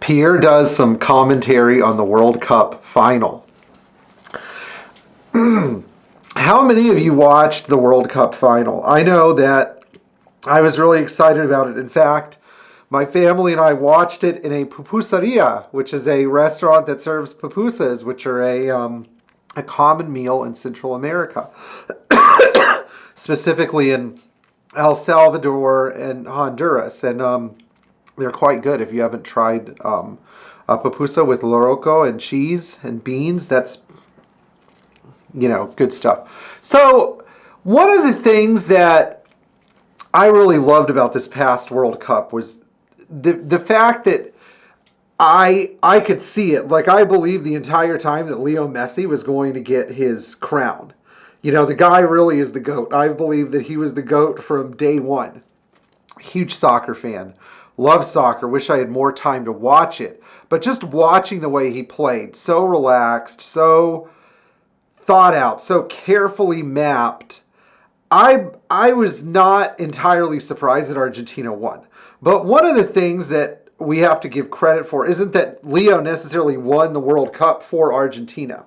Pierre does some commentary on the World Cup final. How many of you watched the World Cup final? I know that I was really excited about it. In fact, my family and I watched it in a pupusaria, which is a restaurant that serves pupusas, which are a common meal in Central America, specifically in El Salvador and Honduras. And they're quite good. If you haven't tried a pupusa with loroco and cheese and beans, that's, good stuff. So one of the things that I really loved about this past World Cup was the fact that I could see it. Like, I believed the entire time that Leo Messi was going to get his crown. The guy really is the GOAT. I believe that he was the GOAT from day one. Huge soccer fan. Love soccer. Wish I had more time to watch it. But just watching the way he played, so relaxed, so thought out, so carefully mapped, I was not entirely surprised that Argentina won. But one of the things that we have to give credit for isn't that Leo necessarily won the World Cup for Argentina.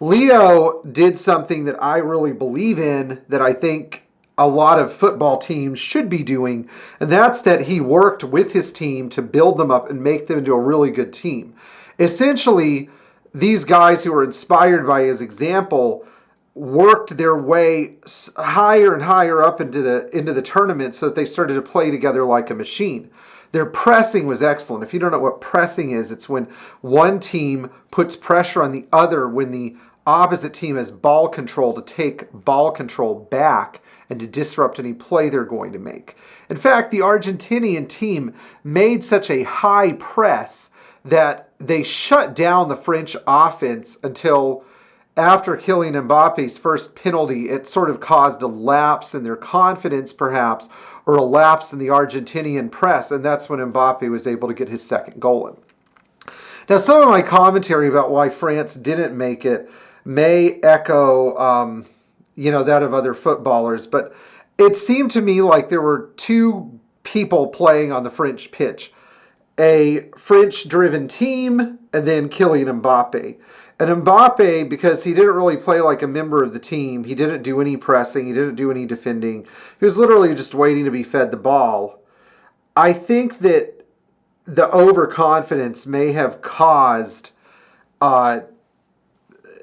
Leo did something that I really believe in, that I think a lot of football teams should be doing, and that's that he worked with his team to build them up and make them into a really good team. Essentially, these guys who were inspired by his example worked their way higher and higher up into the tournament so that they started to play together like a machine. Their pressing was excellent. If you don't know what pressing is, it's when one team puts pressure on the other when the opposite team has ball control, to take ball control back and to disrupt any play they're going to make. In fact, the Argentinian team made such a high press that they shut down the French offense until after killing Mbappe's first penalty. It sort of caused a lapse in their confidence, perhaps, or a lapse in the Argentinian press, and that's when Mbappe was able to get his second goal in. Now, some of my commentary about why France didn't make it may echo, that of other footballers, but it seemed to me like there were two people playing on the French pitch. A French-driven team, and then Kylian Mbappe. And Mbappe, because he didn't really play like a member of the team, he didn't do any pressing, he didn't do any defending, he was literally just waiting to be fed the ball. I think that the overconfidence may have caused,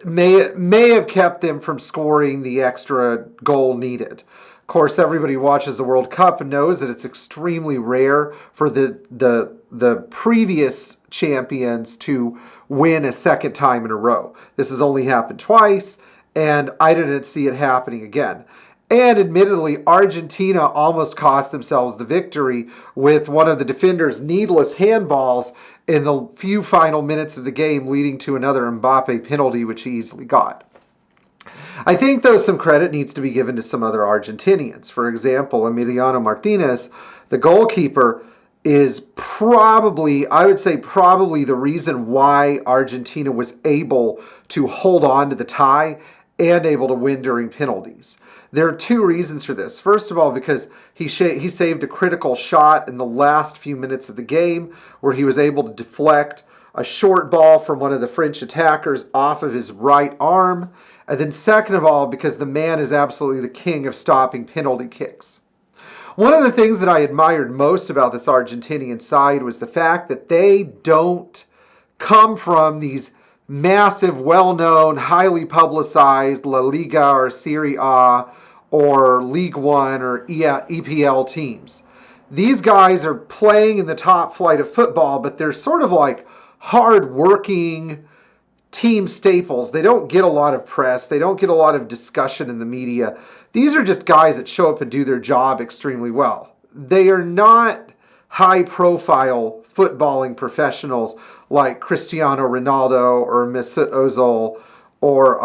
may have kept them from scoring the extra goal needed. Of course, everybody watches the World Cup and knows that it's extremely rare for the previous champions to win a second time in a row. This has only happened twice, and I didn't see it happening again. And admittedly, Argentina almost cost themselves the victory with one of the defenders' needless handballs in the few final minutes of the game, leading to another Mbappe penalty, which he easily got. I think, though, some credit needs to be given to some other Argentinians. For example, Emiliano Martinez, the goalkeeper, is probably the reason why Argentina was able to hold on to the tie and able to win during penalties. There are two reasons for this. First of all, because he saved a critical shot in the last few minutes of the game, where he was able to deflect a short ball from one of the French attackers off of his right arm. And then second of all, because the man is absolutely the king of stopping penalty kicks. One of the things that I admired most about this Argentinian side was the fact that they don't come from these massive, well-known, highly publicized La Liga or Serie A or League One or EPL teams. These guys are playing in the top flight of football, but they're sort of like hard-working team staples. They don't get a lot of press. They don't get a lot of discussion in the media. These are just guys that show up and do their job extremely well. They are not high-profile footballing professionals like Cristiano Ronaldo or Mesut Ozil or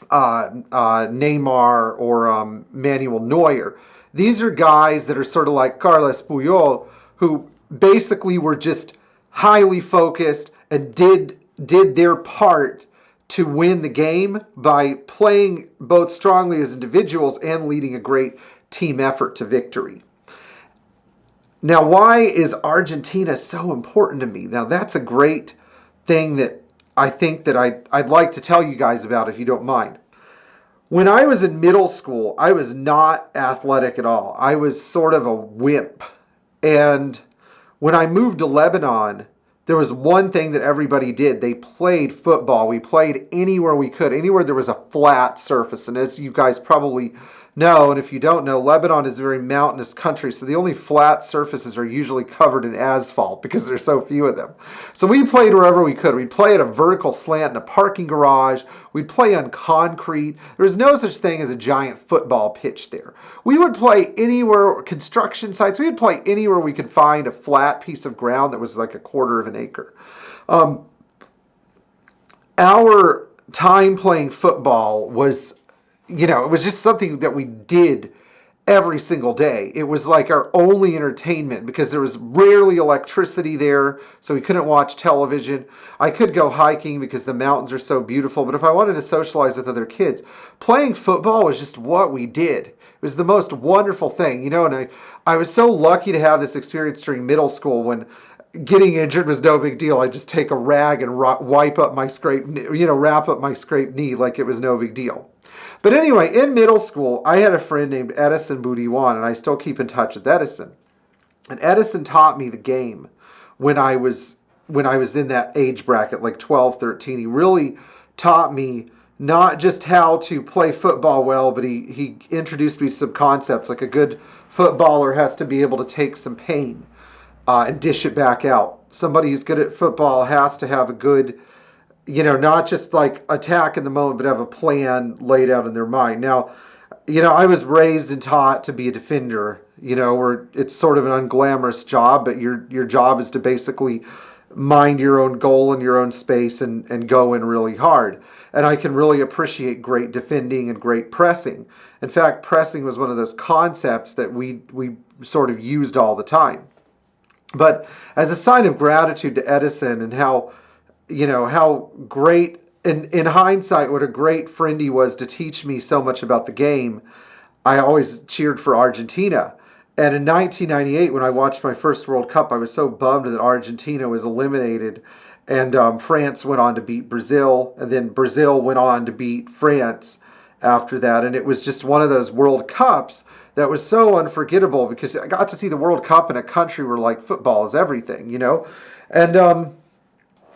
Neymar or Manuel Neuer. These are guys that are sort of like Carles Puyol, who basically were just highly focused and did their part to win the game by playing both strongly as individuals and leading a great team effort to victory. Now, why is Argentina so important to me? Now, that's a great thing that I think that I'd like to tell you guys about, if you don't mind. When I was in middle school, I was not athletic at all. I was sort of a wimp. And when I moved to Lebanon, there was one thing that everybody did. They played football. We played anywhere we could, anywhere there was a flat surface. And as you guys probably know, and if you don't know, Lebanon is a very mountainous country, so the only flat surfaces are usually covered in asphalt because there's so few of them. So we played wherever we could. We'd play at a vertical slant in a parking garage. We'd play on concrete. There was no such thing as a giant football pitch there. We would play anywhere, construction sites. We would play anywhere we could find a flat piece of ground that was like a quarter of an acre. Our time playing football was, it was just something that we did every single day. It was like our only entertainment because there was rarely electricity there, so we couldn't watch television. I could go hiking because the mountains are so beautiful, but if I wanted to socialize with other kids, playing football was just what we did. It was the most wonderful thing, and I was so lucky to have this experience during middle school when getting injured was no big deal. I'd just take a rag and wrap up my scraped knee like it was no big deal. But anyway, in middle school, I had a friend named Edison Budiwan, and I still keep in touch with Edison. And Edison taught me the game when I was in that age bracket, like 12, 13. He really taught me not just how to play football well, but he introduced me to some concepts, like a good footballer has to be able to take some pain and dish it back out. Somebody who's good at football has to have a good, not just like attack in the moment, but have a plan laid out in their mind. Now, I was raised and taught to be a defender, where it's sort of an unglamorous job, but your job is to basically mind your own goal and your own space and go in really hard. And I can really appreciate great defending and great pressing. In fact, pressing was one of those concepts that we sort of used all the time. But as a sign of gratitude to Edison and how great, in hindsight, what a great friend he was to teach me so much about the game, I always cheered for Argentina. And in 1998, when I watched my first World Cup, I was so bummed that Argentina was eliminated. And France went on to beat Brazil. And then Brazil went on to beat France after that. And it was just one of those World Cups that was so unforgettable because I got to see the World Cup in a country where like football is everything, And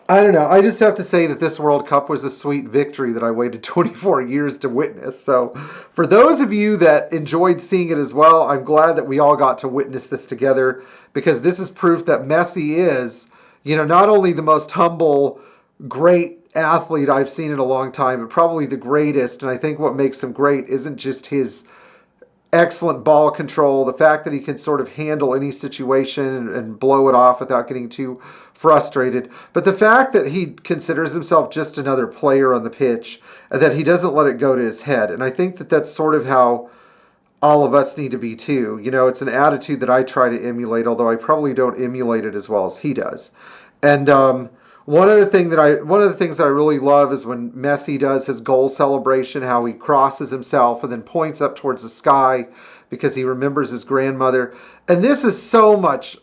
I don't know. I just have to say that this World Cup was a sweet victory that I waited 24 years to witness. So for those of you that enjoyed seeing it as well, I'm glad that we all got to witness this together because this is proof that Messi is, not only the most humble, great athlete I've seen in a long time, but probably the greatest. And I think what makes him great isn't just his excellent ball control, the fact that he can sort of handle any situation and blow it off without getting too frustrated, but the fact that he considers himself just another player on the pitch and that he doesn't let it go to his head. And I think that that's sort of how all of us need to be too. It's an attitude that I try to emulate, although I probably don't emulate it as well as he does. And one of the things that I really love is when Messi does his goal celebration, how he crosses himself and then points up towards the sky because he remembers his grandmother. And this is so much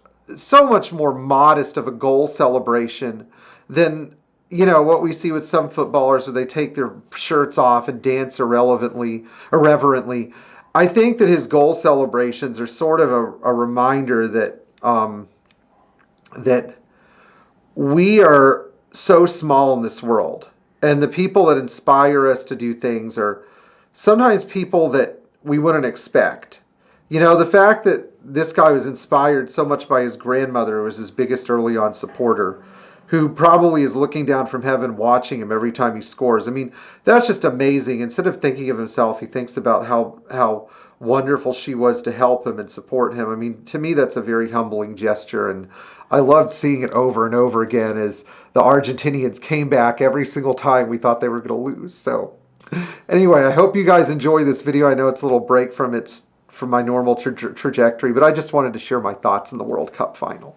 more modest of a goal celebration than what we see with some footballers where they take their shirts off and dance irreverently. I think that his goal celebrations are sort of a reminder that that we are so small in this world, and the people that inspire us to do things are sometimes people that we wouldn't expect. The fact that this guy was inspired so much by his grandmother, who was his biggest early on supporter, who probably is looking down from heaven watching him every time he scores. I mean, that's just amazing. Instead of thinking of himself, he thinks about how wonderful she was to help him and support him. I mean, to me, that's a very humbling gesture, and I loved seeing it over and over again as the Argentinians came back every single time we thought they were going to lose. So anyway, I hope you guys enjoy this video. I know it's a little break from my normal trajectory, but I just wanted to share my thoughts on the World Cup final.